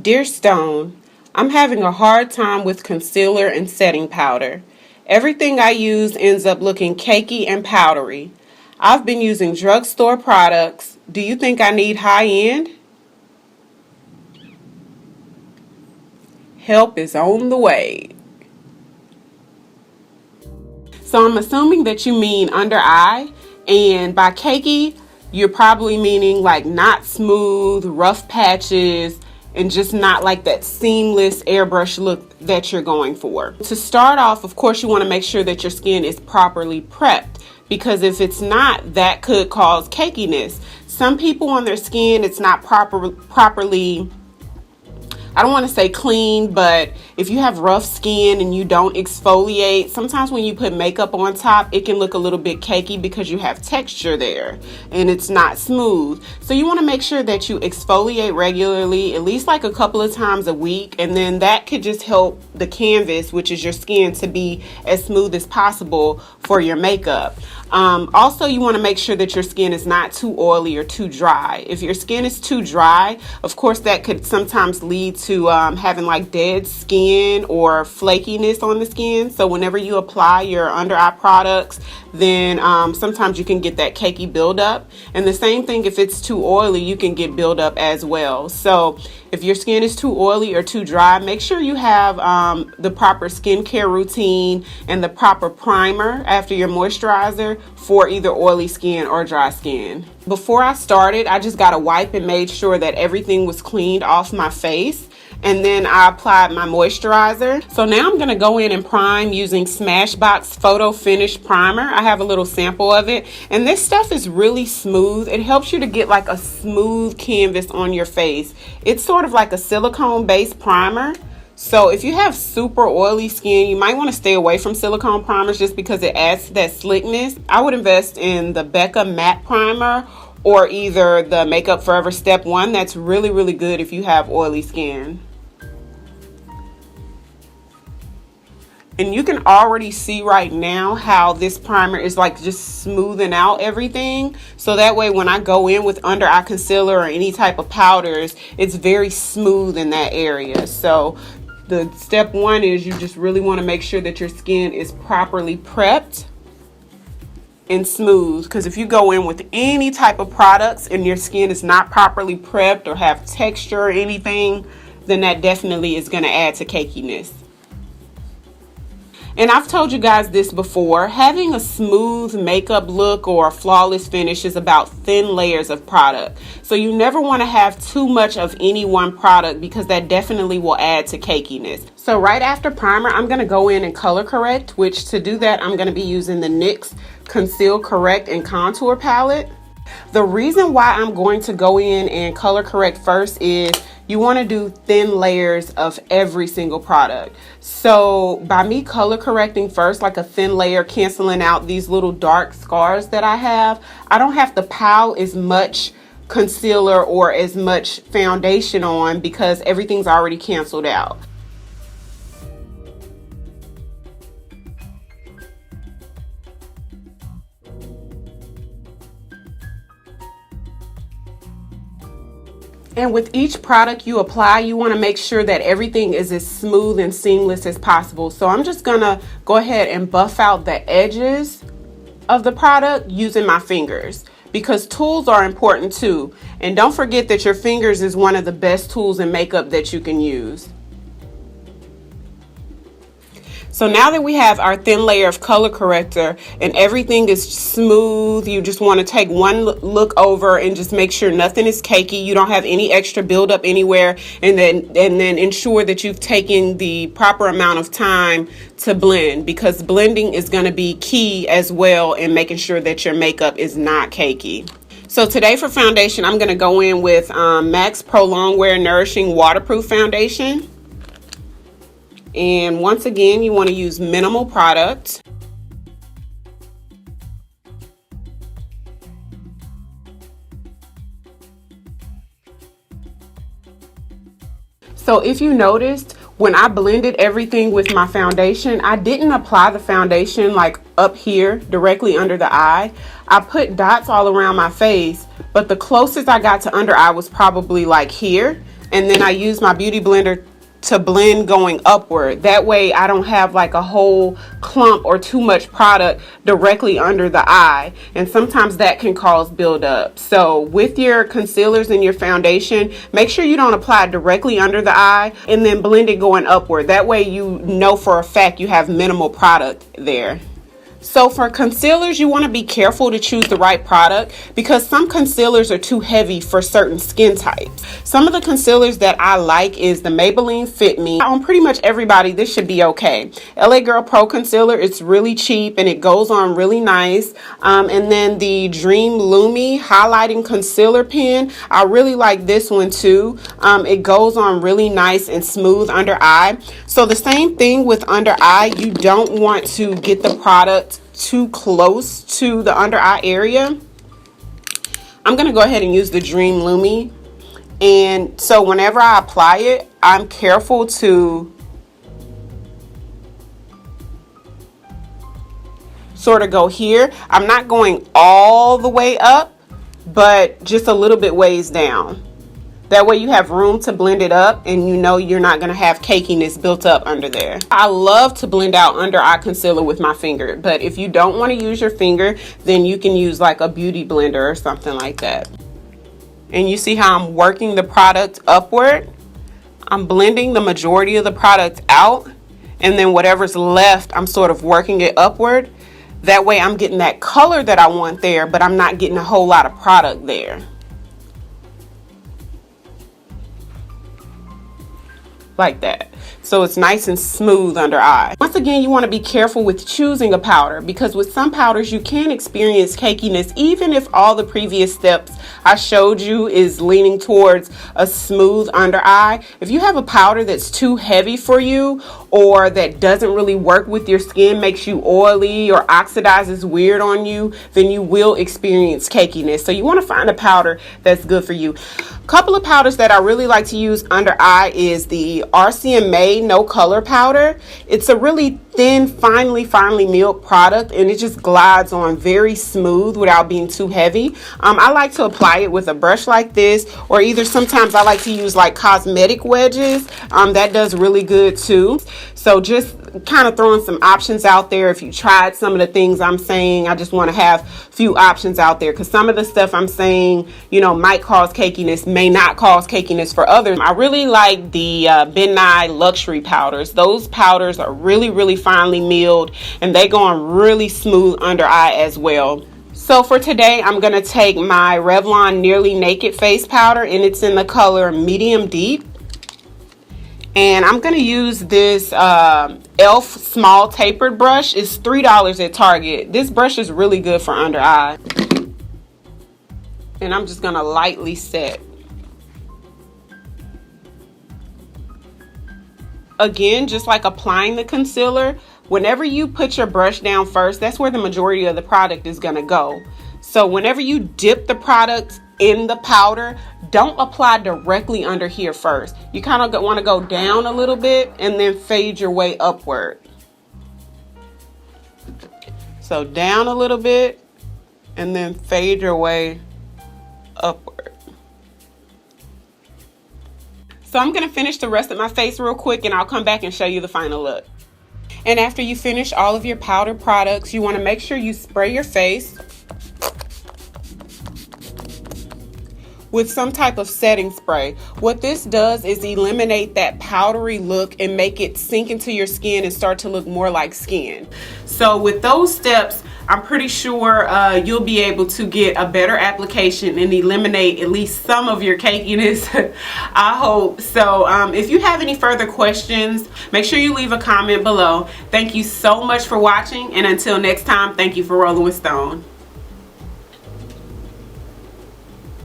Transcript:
Dear Stone, I'm having a hard time with concealer and setting powder. Everything I use ends up looking cakey and powdery. I've been using drugstore products. Do you think I need high-end? Help is on the way. So I'm assuming that you mean under eye, and by cakey, you're probably meaning like not smooth, rough patches, and just not like that seamless airbrush look that you're going for. To start off, of course, you want to make sure that your skin is properly prepped, because if it's not, that could cause cakiness. Some people on their skin, it's not properly, I don't want to say clean, but if you have rough skin and you don't exfoliate, sometimes when you put makeup on top, it can look a little bit cakey because you have texture there and it's not smooth. So you want to make sure that you exfoliate regularly, at least like a couple of times a week, and then that could just help the canvas, which is your skin, to be as smooth as possible for your makeup. Also, you want to make sure that your skin is not too oily or too dry. If your skin is too dry, of course, that could sometimes lead to having like dead skin or flakiness on the skin. So whenever you apply your under eye products, then sometimes you can get that cakey buildup. And the same thing, if it's too oily, you can get buildup as well. So if your skin is too oily or too dry, make sure you have the proper skincare routine and the proper primer after your moisturizer for either oily skin or dry skin. Before I started, I just got a wipe and made sure that everything was cleaned off my face. And then I applied my moisturizer. So now I'm going to go in and prime using Smashbox Photo Finish Primer. I have a little sample of it. And this stuff is really smooth. It helps you to get like a smooth canvas on your face. It's sort of like a silicone-based primer. So if you have super oily skin, you might want to stay away from silicone primers just because it adds to that slickness. I would invest in the Becca Matte Primer or either the Makeup Forever Step 1. That's really, really good if you have oily skin. And you can already see right now how this primer is like just smoothing out everything. So that way when I go in with under eye concealer or any type of powders, it's very smooth in that area. So the step one is you just really want to make sure that your skin is properly prepped and smooth, because if you go in with any type of products and your skin is not properly prepped or have texture or anything, then that definitely is going to add to cakiness. And I've told you guys this before, having a smooth makeup look or a flawless finish is about thin layers of product. So you never want to have too much of any one product, because that definitely will add to cakiness. So right after primer, I'm going to go in and color correct, which to do that, I'm going to be using the NYX Conceal, Correct, and Contour palette. The reason why I'm going to go in and color correct first is you want to do thin layers of every single product. So by me color correcting first, like a thin layer, canceling out these little dark scars that I have, I don't have to pile as much concealer or as much foundation on because everything's already canceled out. And with each product you apply, you want to make sure that everything is as smooth and seamless as possible. So I'm just going to go ahead and buff out the edges of the product using my fingers, because tools are important too. And don't forget that your fingers is one of the best tools in makeup that you can use. So now that we have our thin layer of color corrector and everything is smooth, you just want to take one look over and just make sure nothing is cakey. You don't have any extra buildup anywhere, and then ensure that you've taken the proper amount of time to blend, because blending is going to be key as well in making sure that your makeup is not cakey. So today for foundation, I'm going to go in with MAC's Pro Longwear Nourishing Waterproof Foundation. And once again, you want to use minimal product. So if you noticed, when I blended everything with my foundation, I didn't apply the foundation like up here directly under the eye. I put dots all around my face, but the closest I got to under eye was probably like here. and then I use my beauty blender to blend going upward. That way I don't have like a whole clump or too much product directly under the eye, and sometimes that can cause buildup. So with your concealers and your foundation, make sure you don't apply directly under the eye and then blend it going upward. That way you know for a fact you have minimal product there. So for concealers, you want to be careful to choose the right product because some concealers are too heavy for certain skin types. Some of the concealers that I like is the Maybelline Fit Me. On pretty much everybody, this should be okay. LA Girl Pro Concealer, it's really cheap and it goes on really nice. And then the Dream Lumi Highlighting Concealer Pen, I really like this one too. It goes on really nice and smooth under eye. So the same thing with under eye, you don't want to get the product too close to the under eye area. I'm going to go ahead and use the Dream Lumi. And so whenever I apply it, I'm careful to sort of go here. I'm not going all the way up, but just a little bit ways down. That way you have room to blend it up and you know you're not going to have cakiness built up under there. I love to blend out under eye concealer with my finger, but if you don't want to use your finger, then you can use like a beauty blender or something like that. And you see how I'm working the product upward? I'm blending the majority of the product out, and then whatever's left, I'm sort of working it upward. That way I'm getting that color that I want there, but I'm not getting a whole lot of product there. Like that. So it's nice and smooth under eye. Once again, you want to be careful with choosing a powder because with some powders you can experience cakiness even if all the previous steps I showed you is leaning towards a smooth under eye. If you have a powder that's too heavy for you or that doesn't really work with your skin, makes you oily or oxidizes weird on you, then you will experience cakiness. So you want to find a powder that's good for you. A couple of powders that I really like to use under eye is the RCMA No Color Powder. It's a really thin, finely milled product, and it just glides on very smooth without being too heavy. I like to apply it with a brush like this, or either sometimes I like to use like cosmetic wedges. That does really good too. So just kind of throwing some options out there. If you tried some of the things I'm saying, I just want to have a few options out there because some of the stuff I'm saying, you know, might cause cakiness, may not cause cakiness for others. I really like the Ben Nye Luxury powders. Those powders are really finely milled and they go on really smooth under eye as well. So for today, I'm going to take my Revlon Nearly Naked Face Powder, and it's in the color Medium Deep. And I'm going to use this e.l.f. small tapered brush. It's $3 at Target. This brush is really good for under eye. And I'm just going to lightly set. Again, just like applying the concealer, whenever you put your brush down first, that's where the majority of the product is going to go. So whenever you dip the product in the powder, don't apply directly under here first. You kind of want to go down a little bit and then fade your way upward. So down a little bit and then fade your way upward. So I'm going to finish the rest of my face real quick and I'll come back and show you the final look. And after you finish all of your powder products, you want to make sure you spray your face with some type of setting spray. What this does is eliminate that powdery look and make it sink into your skin and start to look more like skin. So with those steps, I'm pretty sure you'll be able to get a better application and eliminate at least some of your cakiness. I hope. So if you have any further questions, make sure you leave a comment below. Thank you so much for watching, and until next time, thank you for rolling with Stone.